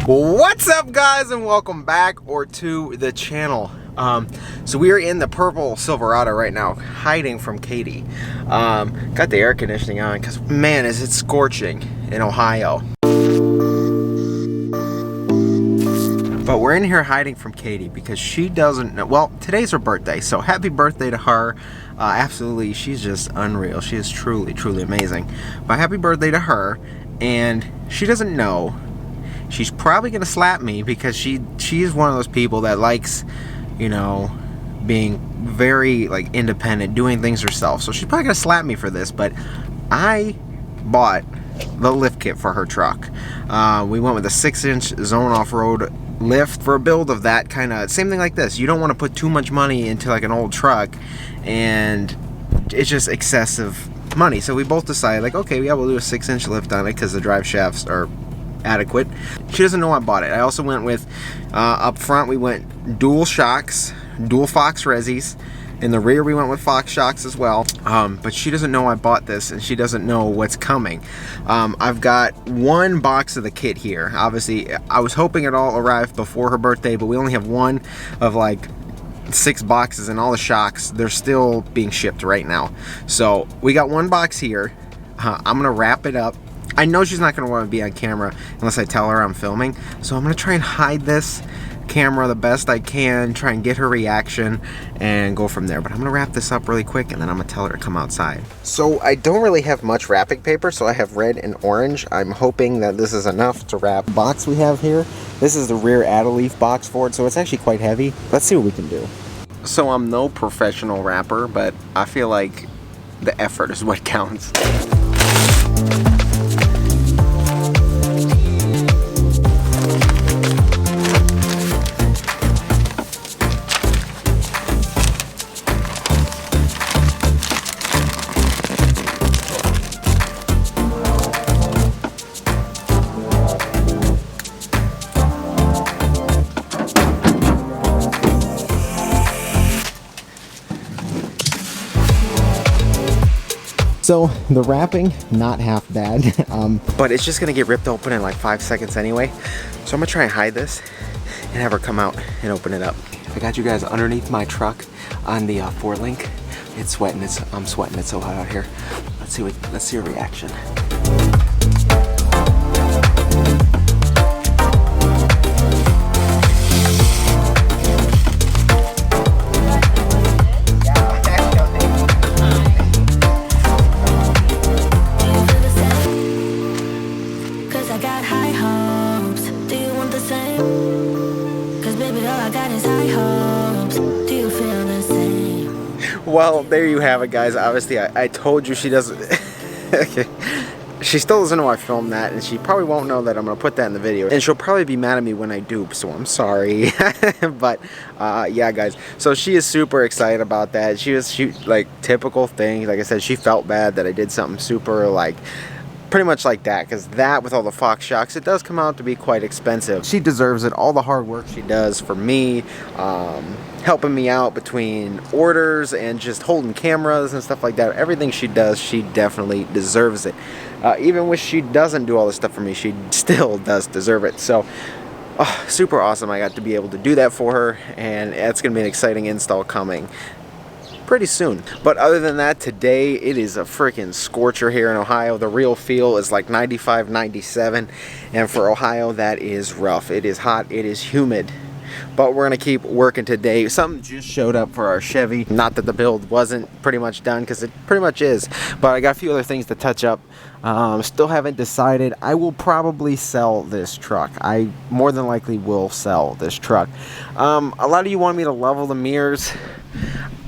What's up, guys, and welcome back to the channel. So we are in the purple Silverado right now, hiding from Katie. Got the air conditioning on because, man, is it scorching in Ohio. But we're in here hiding from Katie because she doesn't know. Well, today's her birthday, so happy birthday to her. Absolutely, she's just unreal. She is truly, truly amazing. But happy birthday to her, and she doesn't know. She's probably gonna slap me because she's one of those people that likes, you know, being very like independent, doing things herself. So she's probably gonna slap me for this, but I bought the lift kit for her truck. We went with a 6-inch zone off-road lift for a build of that kind of same thing like this. You don't want to put too much money into like an old truck, and it's just excessive money. So we both decided, like, okay, yeah, we'll do a 6-inch lift on it because the drive shafts are adequate. She doesn't know I bought it. I also went with up front we went dual shocks, dual Fox Resis. In the rear we went with Fox shocks as well, but she doesn't know I bought this, and she doesn't know what's coming. I've got one box of the kit here. Obviously I was hoping it all arrived before her birthday, but we only have one of like 6 boxes, and all the shocks, they're still being shipped right now. So we got one box here. I'm gonna wrap it up. I know she's not going to want to be on camera unless I tell her I'm filming, so I'm going to try and hide this camera the best I can, try and get her reaction, and go from there. But I'm going to wrap this up really quick, and then I'm going to tell her to come outside. So I don't really have much wrapping paper, so I have red and orange. I'm hoping that this is enough to wrap the box we have here. This is the rear Add-A-Leaf box for it, so it's actually quite heavy. Let's see what we can do. So I'm no professional wrapper, but I feel like the effort is what counts. So the wrapping, not half bad, but it's just gonna get ripped open in like 5 seconds anyway. So I'm gonna try and hide this and have her come out and open it up. I got you guys underneath my truck on the 4-link. It's sweating, I'm sweating, it's so hot out here. Let's see her reaction. Well, there you have it, guys. Obviously, I told you she doesn't... She still doesn't know I filmed that, and she probably won't know that I'm going to put that in the video. And she'll probably be mad at me when I do, so I'm sorry. But, yeah, guys. So she is super excited about that. She like, typical thing. Like I said, she felt bad that I did something super, like... pretty much like that, because that with all the Fox shocks, it does come out to be quite expensive. She deserves it. All the hard work she does for me, helping me out between orders and just holding cameras and stuff like that. Everything she does, she definitely deserves it. Even when she doesn't do all this stuff for me, she still does deserve it. So super awesome. I got to be able to do that for her, and it's gonna be an exciting install coming pretty soon. But other than that, today it is a freaking scorcher here in Ohio. The real feel is like 95, 97, and for Ohio that is rough. It is hot, it is humid, but we're gonna keep working today. Something just showed up for our Chevy. Not that the build wasn't pretty much done, because it pretty much is, but I got a few other things to touch up. Still haven't decided. I will probably sell this truck. I more than likely will sell this truck. A lot of you want me to level the mirrors.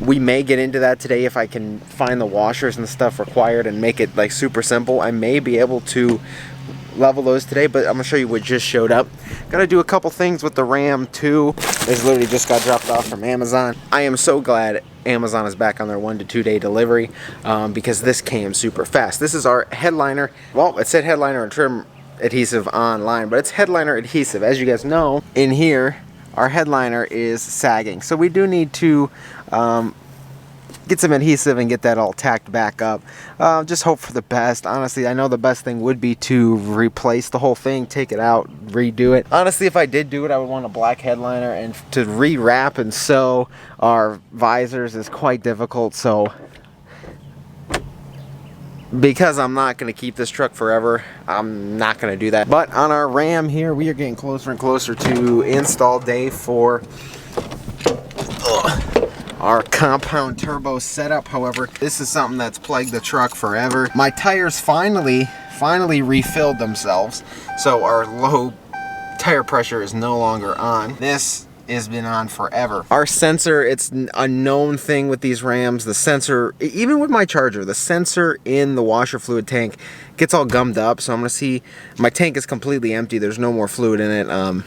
We may get into that today if I can find the washers and stuff required and make it like super simple. I may be able to level those today, but I'm gonna show you what just showed up. Gotta do a couple things with the Ram too. This literally just got dropped off from Amazon. I am so glad Amazon is back on their 1 to 2 day delivery, because this came super fast. This is our headliner. Well, it said headliner and trim adhesive online, but it's headliner adhesive. As you guys know, in here our headliner is sagging, so we do need to get some adhesive and get that all tacked back up. Just hope for the best. Honestly, I know the best thing would be to replace the whole thing, take it out, redo it. Honestly, if I did do it, I would want a black headliner, and to rewrap and sew our visors is quite difficult. So because I'm not going to keep this truck forever, I'm not going to do that. But on our Ram here, we are getting closer and closer to install day for our compound turbo setup. However, this is something that's plagued the truck forever. My tires finally refilled themselves, so our low tire pressure is no longer on. This has been on forever. Our sensor, it's a known thing with these Rams. The sensor, even with my Charger, the sensor in the washer fluid tank gets all gummed up. So I'm gonna see, my tank is completely empty. There's no more fluid in it.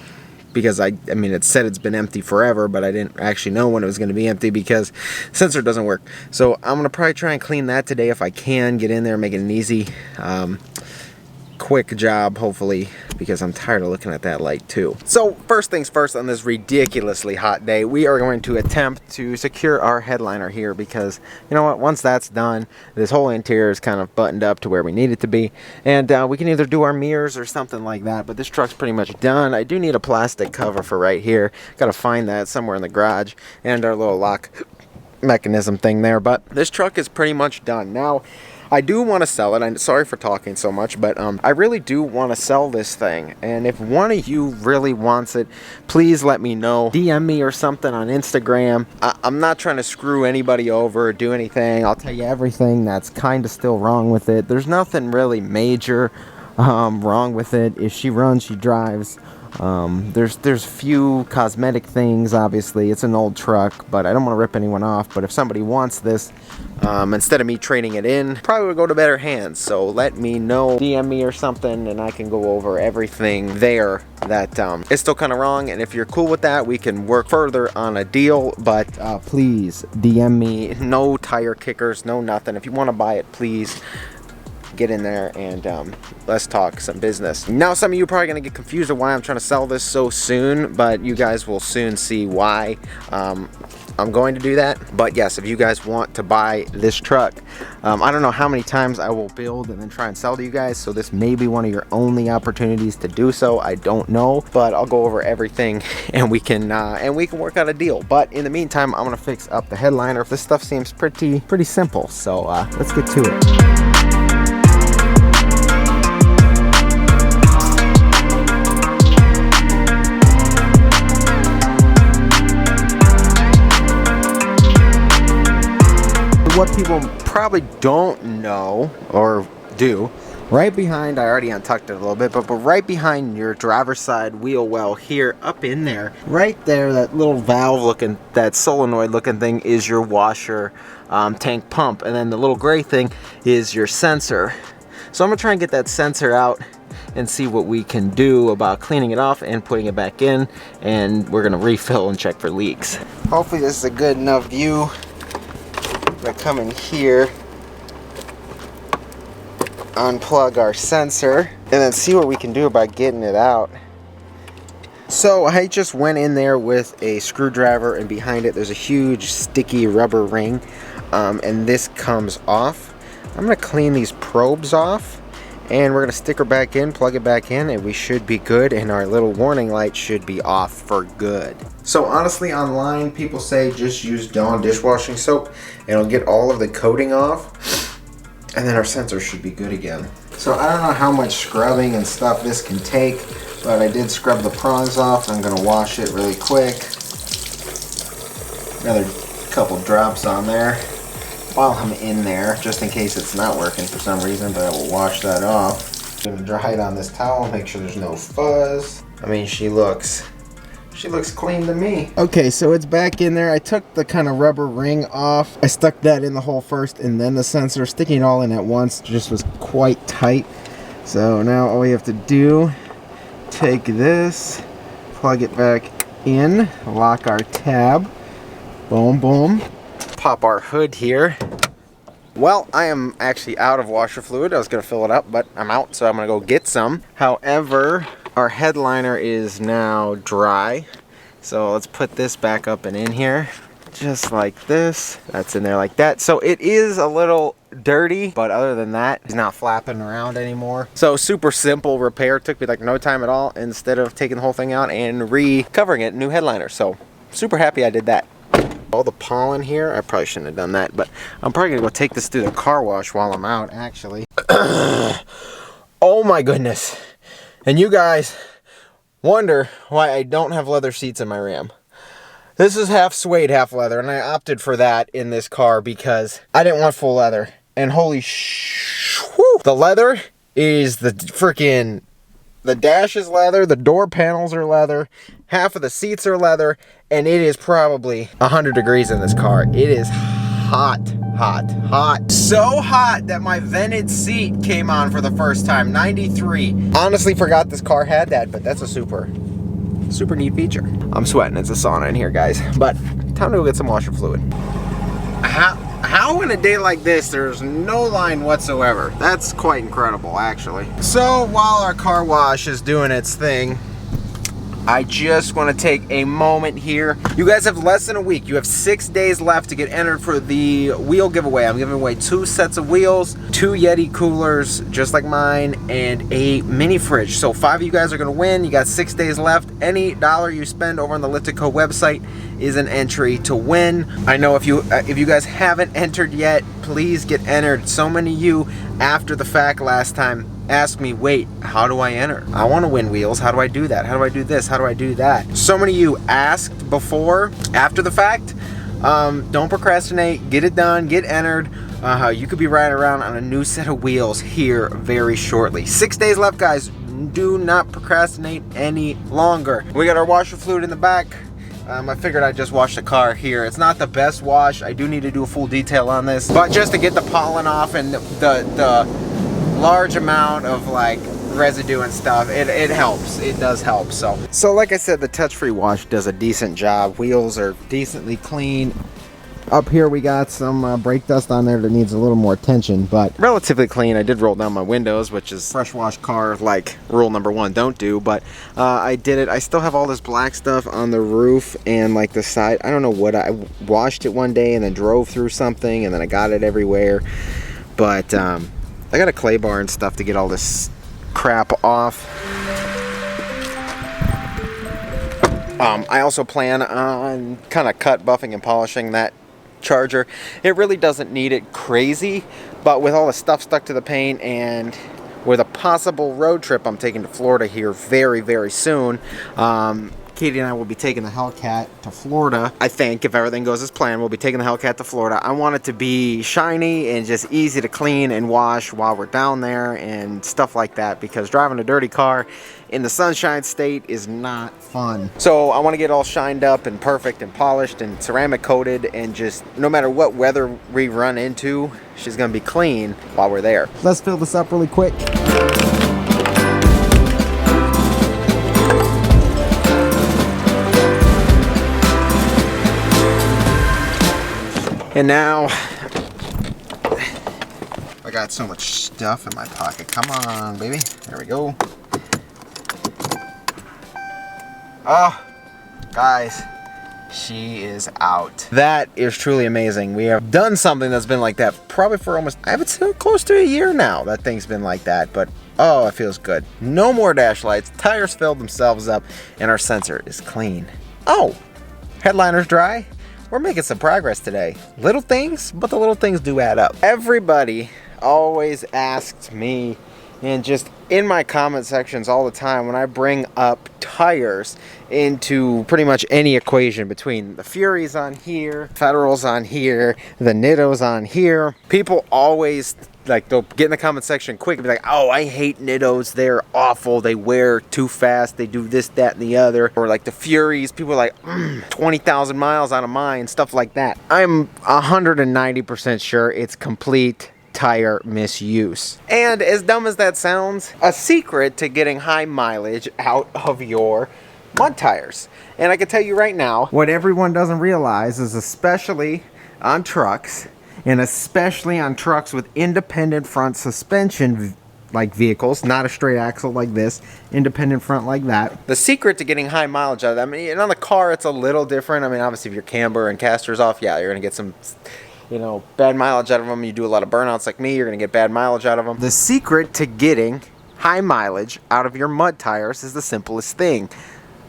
Because I mean, it said it's been empty forever, but I didn't actually know when it was going to be empty because sensor doesn't work. So I'm going to probably try and clean that today if I can, get in there, make it an easy, quick job, hopefully, because I'm tired of looking at that light too. So first things first, on this ridiculously hot day, we are going to attempt to secure our headliner here, because you know what, once that's done, this whole interior is kind of buttoned up to where we need it to be, and we can either do our mirrors or something like that, but this truck's pretty much done. I do need a plastic cover for right here. Gotta find that somewhere in the garage, and our little lock mechanism thing there, but this truck is pretty much done. Now, I do want to sell it. I'm sorry for talking so much, but I really do want to sell this thing. And if one of you really wants it, please let me know. DM me or something on Instagram. I'm not trying to screw anybody over or do anything. I'll tell you everything that's kind of still wrong with it. There's nothing really major wrong with it. If she runs, she drives. There's few cosmetic things. Obviously, it's an old truck, but I don't want to rip anyone off. But if somebody wants this, instead of me trading it in, probably would go to better hands. So let me know, DM me or something, and I can go over everything there that is still kind of wrong. And if you're cool with that, we can work further on a deal. But please DM me. No tire kickers, no nothing. If you want to buy it, please get in there and let's talk some business. Now, some of you are probably going to get confused of why I'm trying to sell this so soon, but you guys will soon see why I'm going to do that. But yes, if you guys want to buy this truck, I don't know how many times I will build and then try and sell to you guys, so this may be one of your only opportunities to do so. I don't know, but I'll go over everything and we can work out a deal. But in the meantime, I'm gonna fix up the headliner. This stuff seems pretty simple, so let's get to it. What people probably don't know or do, right behind, I already untucked it a little bit, but right behind your driver's side wheel well here, up in there, right there, that little valve looking, that solenoid looking thing is your washer tank pump, and then the little gray thing is your sensor. So I'm gonna try and get that sensor out and see what we can do about cleaning it off and putting it back in, and we're gonna refill and check for leaks. Hopefully this is a good enough view. I'm gonna come in here, unplug our sensor, and then see what we can do about getting it out. So I just went in there with a screwdriver, and behind it there's a huge sticky rubber ring, and this comes off. I'm gonna clean these probes off, and we're gonna stick her back in, plug it back in, and we should be good, and our little warning light should be off for good. So honestly, online people say just use Dawn dishwashing soap. It'll get all of the coating off, and then our sensor should be good again. So I don't know how much scrubbing and stuff this can take, but I did scrub the prongs off. I'm gonna wash it really quick. Another couple drops on there while I'm in there, just in case it's not working for some reason, but I will wash that off. I'm gonna dry it on this towel, make sure there's no fuzz. I mean, she looks clean to me. Okay, so it's back in there. I took the kind of rubber ring off. I stuck that in the hole first and then the sensor. Sticking it all in at once just was quite tight. So now all we have to do, take this, plug it back in, lock our tab, boom, boom. Pop our hood here. Well, I am actually out of washer fluid. I was gonna fill it up, but I'm out, so I'm gonna go get some. However, our headliner is now dry. So let's put this back up and in here. just like this. That's in there like that. So it is a little dirty, but other than that, it's not flapping around anymore. So super simple repair. Took me like no time at all, instead of taking the whole thing out and recovering it, new headliner. So super happy I did that. All the pollen here, I probably shouldn't have done that, but I'm probably gonna go take this through the car wash while I'm out, actually. Oh my goodness. And you guys wonder why I don't have leather seats in my Ram. This is half suede, half leather, and I opted for that in this car because I didn't want full leather. And holy whew, the leather is the freaking, the dash is leather, the door panels are leather, half of the seats are leather, and it is probably 100 degrees in this car. It is hot, hot, hot. So hot that my vented seat came on for the first time, 93. Honestly forgot this car had that, but that's a super neat feature. I'm sweating, it's a sauna in here, guys. But time to go get some washer fluid. How in a day like this, there's no line whatsoever? That's quite incredible, actually. So while our car wash is doing its thing, I just want to take a moment here. You guys have less than a week. You have 6 days left to get entered for the wheel giveaway. I'm giving away 2 sets of wheels, 2 Yeti coolers, just like mine, and a mini fridge. So 5 of you guys are going to win. You got 6 days left. Any dollar you spend over on the Litico website is an entry to win. I know if you guys haven't entered yet, please get entered. So many of you after the fact last time ask me, wait, how do I enter? I want to win wheels. How do I do that? How do I do this? How do I do that? So many of you asked before, after the fact. Don't procrastinate. Get it done. Get entered. You could be riding around on a new set of wheels here very shortly. 6 days left, guys. Do not procrastinate any longer. We got our washer fluid in the back. I figured I'd just wash the car here. It's not the best wash. I do need to do a full detail on this, but just to get the pollen off and the large amount of like residue and stuff, it helps. It does help. So like I said, the touch-free wash does a decent job. Wheels are decently clean. Up here we got some brake dust on there that needs a little more attention, but relatively clean. I did roll down my windows, which is fresh wash car like rule number 1, don't do, but I did it. I still have all this black stuff on the roof and like the side. I don't know what, I washed it one day and then drove through something and then I got it everywhere, but I got a clay bar and stuff to get all this crap off. I also plan on kind of cut, buffing, and polishing that charger. It really doesn't need it crazy, but with all the stuff stuck to the paint and with a possible road trip I'm taking to Florida here very, very soon, Katie and I will be taking the Hellcat to Florida. I think if everything goes as planned, we'll be taking the Hellcat to Florida. I want it to be shiny and just easy to clean and wash while we're down there and stuff like that, because driving a dirty car in the Sunshine State is not fun. So I want to get all shined up and perfect and polished and ceramic coated, and just no matter what weather we run into, she's gonna be clean while we're there. Let's fill this up really quick. And now, I got so much stuff in my pocket. Come on, baby. There we go. Oh, guys, she is out. That is truly amazing. We have done something that's been like that probably for almost, I would say close to a year now. That thing's been like that, but oh, it feels good. No more dash lights. Tires filled themselves up, and our sensor is clean. Oh, headliner's dry. We're making some progress today. Little things, but the little things do add up. Everybody always asks me, and just in my comment sections all the time, when I bring up tires into pretty much any equation between the Furies on here, Federals on here, the Nittos on here, people always, like, they'll get in the comment section quick and be like, oh, I hate Nittos, they're awful, they wear too fast, they do this, that, and the other. Or like the Furies, people are like, 20,000 miles out of mine, stuff like that. I'm 190% sure it's complete tire misuse. And as dumb as that sounds, a secret to getting high mileage out of your mud tires. And I can tell you right now, what everyone doesn't realize is, especially on trucks, and especially on trucks with independent front suspension like vehicles, not a straight axle like this, independent front like that. The secret to getting high mileage out of that, I mean, and on the car it's a little different. I mean, obviously if your camber and caster's off, yeah, you're gonna get some, you know, bad mileage out of them. You do a lot of burnouts like me, you're gonna get bad mileage out of them. The secret to getting high mileage out of your mud tires is the simplest thing: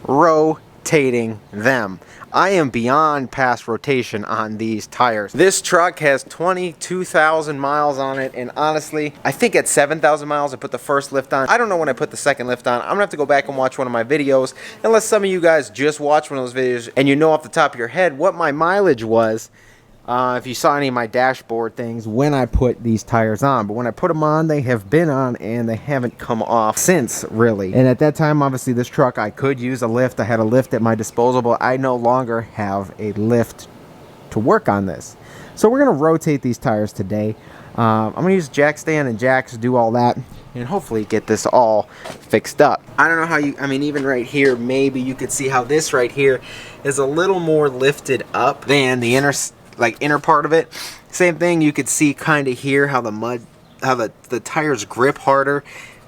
rotating them. I am beyond past rotation on these tires. This truck has 22,000 miles on it, and honestly, I think at 7,000 miles I put the first lift on. I don't know when I put the second lift on. I'm gonna have to go back and watch one of my videos, unless some of you guys just watched one of those videos and you know off the top of your head what my mileage was. If you saw any of my dashboard things when I put these tires on. But when I put them on, they have been on and they haven't come off since, really. And at that time, obviously this truck, I could use a lift. I had a lift at my disposal, but I no longer have a lift to work on this. So we're gonna rotate these tires today. I'm gonna use jack stand and jacks to do all that and hopefully get this all fixed up. I don't know how you, I mean, even right here, maybe you could see how this right here is a little more lifted up than the inner part of it. Same thing, you could see kind of here how the tires grip harder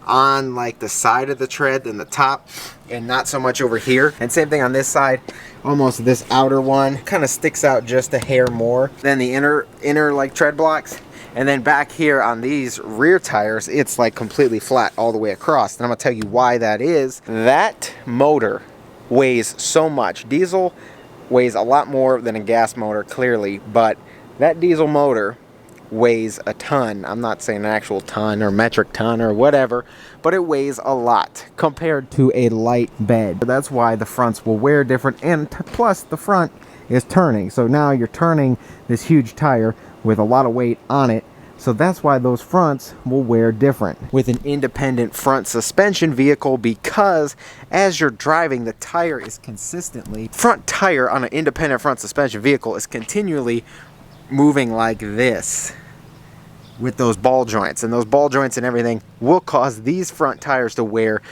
on like the side of the tread than the top, and not so much over here. And same thing on this side, almost this outer one kind of sticks out just a hair more than the inner like tread blocks. And then back here on these rear tires, it's like completely flat all the way across. And I'm gonna tell you why that is. That motor weighs so much. Diesel weighs a lot more than a gas motor, clearly, but that diesel motor weighs a ton. I'm not saying an actual ton or metric ton or whatever, but it weighs a lot compared to a light bed. That's why the fronts will wear different, and plus the front is turning. So now you're turning this huge tire with a lot of weight on it. So that's why those fronts will wear different with an independent front suspension vehicle, because as you're driving, the tire is consistently, front tire on an independent front suspension vehicle is continually moving like this with those ball joints, and those ball joints and everything will cause these front tires to wear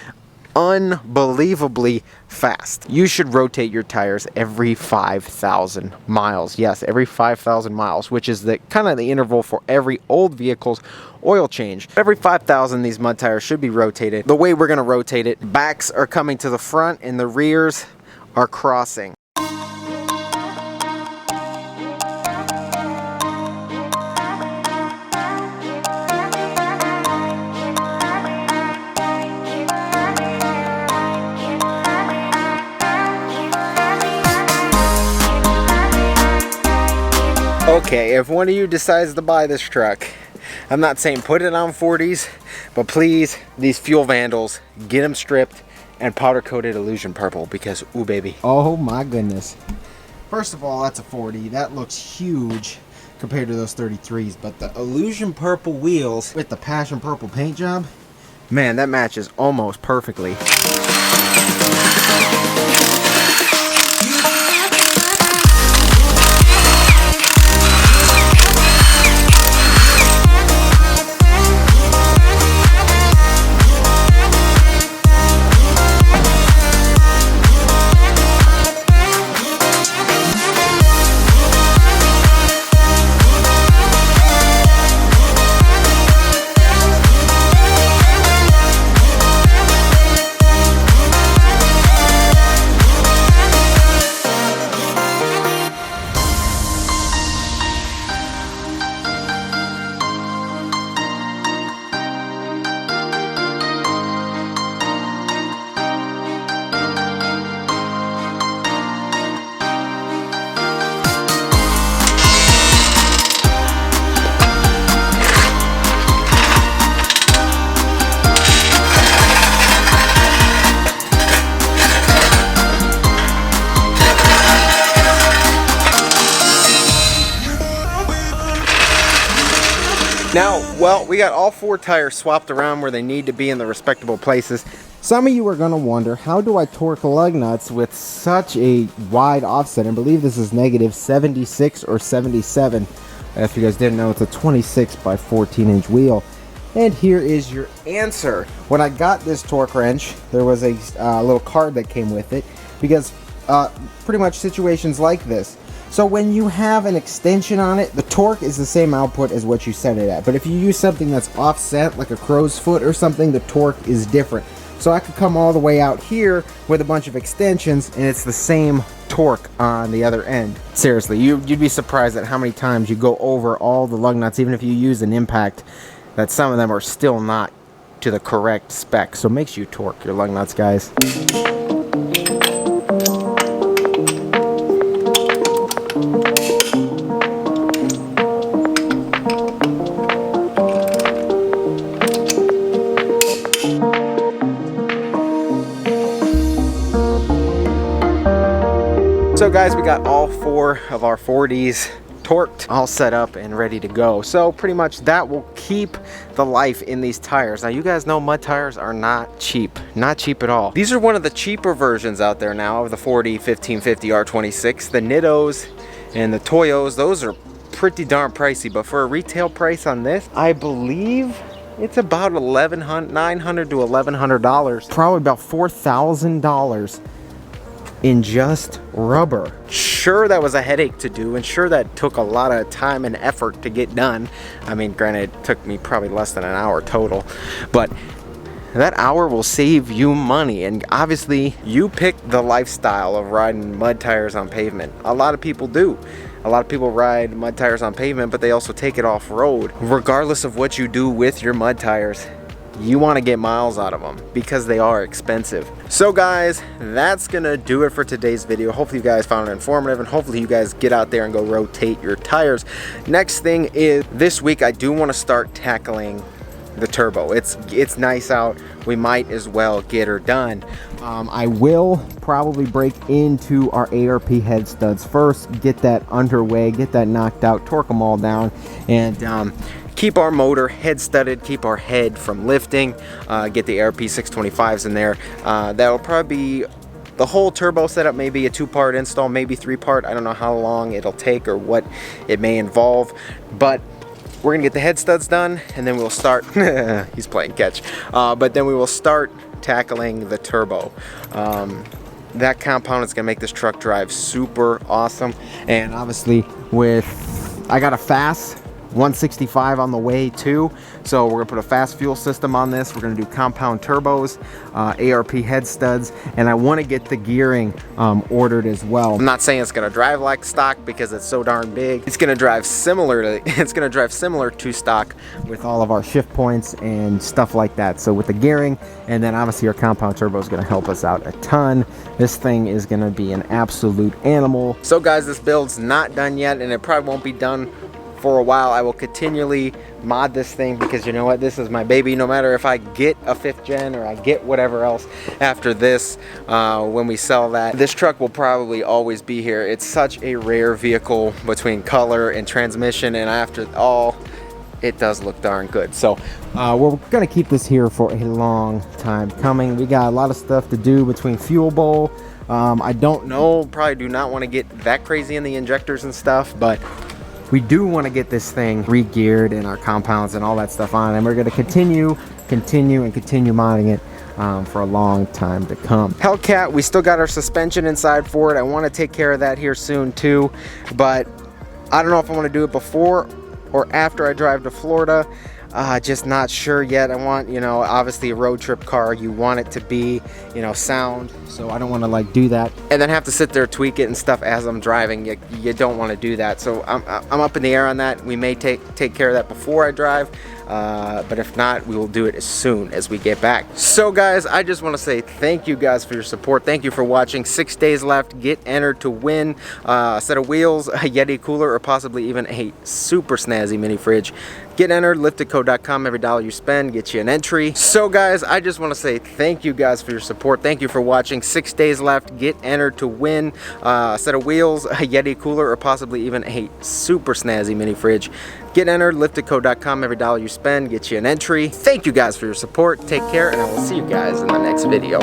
unbelievably fast. You should rotate your tires every 5,000 miles. Yes, every 5,000 miles, which is the kind of the interval for every old vehicle's oil change. Every 5,000, these mud tires should be rotated. The way we're going to rotate it, backs are coming to the front and the rears are crossing. Okay, if one of you decides to buy this truck, I'm not saying put it on 40s, but please, these fuel vandals, get them stripped and powder coated illusion purple, because ooh baby. Oh my goodness. First of all, that's a 40. That looks huge compared to those 33s, but the illusion purple wheels with the passion purple paint job, man, that matches almost perfectly. Now, well, we got all 4 tires swapped around where they need to be in the respectable places. Some of you are going to wonder, how do I torque lug nuts with such a wide offset? I believe this is negative 76 or 77. If you guys didn't know, it's a 26 by 14 inch wheel. And here is your answer. When I got this torque wrench, there was a little card that came with it, because pretty much situations like this, So when you have an extension on it, the torque is the same output as what you set it at. But if you use something that's offset, like a crow's foot or something, the torque is different. So I could come all the way out here with a bunch of extensions and it's the same torque on the other end. Seriously, you'd be surprised at how many times you go over all the lug nuts, even if you use an impact, that some of them are still not to the correct spec. So make sure you torque your lug nuts, guys. So guys, we got all 4 of our 4Ds torqued, all set up and ready to go. So pretty much that will keep the life in these tires. Now you guys know mud tires are not cheap at all. These are one of the cheaper versions out there now of the 4D 1550 R26. The Nittos and the Toyos, those are pretty darn pricey, but for a retail price on this, I believe it's about $900 to $1,100. Probably about $4,000 in just rubber. Sure, that was a headache to do, and sure, that took a lot of time and effort to get done. I mean, granted, it took me probably less than an hour total, but that hour will save you money. And obviously, you pick the lifestyle of riding mud tires on pavement. A lot of people do. A lot of people ride mud tires on pavement, but they also take it off-road. Regardless of what you do with your mud tires, you want to get miles out of them because they are expensive. So guys, that's gonna do it for today's video. Hopefully you guys found it informative, and hopefully you guys get out there and go rotate your tires. Next thing is, this week I do want to start tackling the turbo. It's nice out. We might as well get her done. I will probably break into our ARP head studs first, get that underway, get that knocked out, torque them all down, and keep our motor head studded, keep our head from lifting, get the ARP 625s in there. That'll probably be the whole turbo setup, maybe a 2-part install, maybe 3-part. I don't know how long it'll take or what it may involve, but we're gonna get the head studs done, and then we'll start, he's playing catch, but then we will start tackling the turbo. That compound is gonna make this truck drive super awesome. And obviously I got a fast 165 on the way too, so we're gonna put a fast fuel system on this. We're gonna do compound turbos, ARP head studs, and I want to get the gearing ordered as well. I'm not saying it's gonna drive like stock because it's so darn big. It's gonna drive similar to stock with all of our shift points and stuff like that. So with the gearing, and then obviously our compound turbo is gonna help us out a ton. This thing is gonna be an absolute animal. So guys, this build's not done yet, and it probably won't be done for a while. I will continually mod this thing because you know what, this is my baby. No matter if I get a 5th gen or I get whatever else after this, when we sell that, this truck will probably always be here. It's such a rare vehicle between color and transmission, and after all, it does look darn good. So we're gonna keep this here for a long time coming. We got a lot of stuff to do between fuel bowl. I don't know, probably do not want to get that crazy in the injectors and stuff, but we do want to get this thing re-geared and our compounds and all that stuff on, and we're going to continue modding it for a long time to come. Hellcat, we still got our suspension inside for it. I want to take care of that here soon too, but I don't know if I want to do it before or after I drive to Florida. Just not sure yet. I want, you know, obviously a road trip car, you want it to be, you know, sound, so I don't want to like do that and then have to sit there tweak it and stuff as I'm driving. You don't want to do that, so I'm up in the air on that. We may take care of that before I drive, but if not, we will do it as soon as we get back. So guys, I just want to say thank you guys for your support. Thank you for watching. 6 days left. Get entered to win a set of wheels, a Yeti cooler, or possibly even a super snazzy mini fridge. Get entered, liftedco.com. Every dollar you spend gets you an entry. So guys, I just want to say thank you guys for your support. Thank you for watching. 6 days left. Get entered to win a set of wheels, a Yeti cooler, or possibly even a super snazzy mini fridge. Get entered, liftedco.com. Every dollar you spend gets you an entry. Thank you guys for your support. Take care, and I will see you guys in the next video.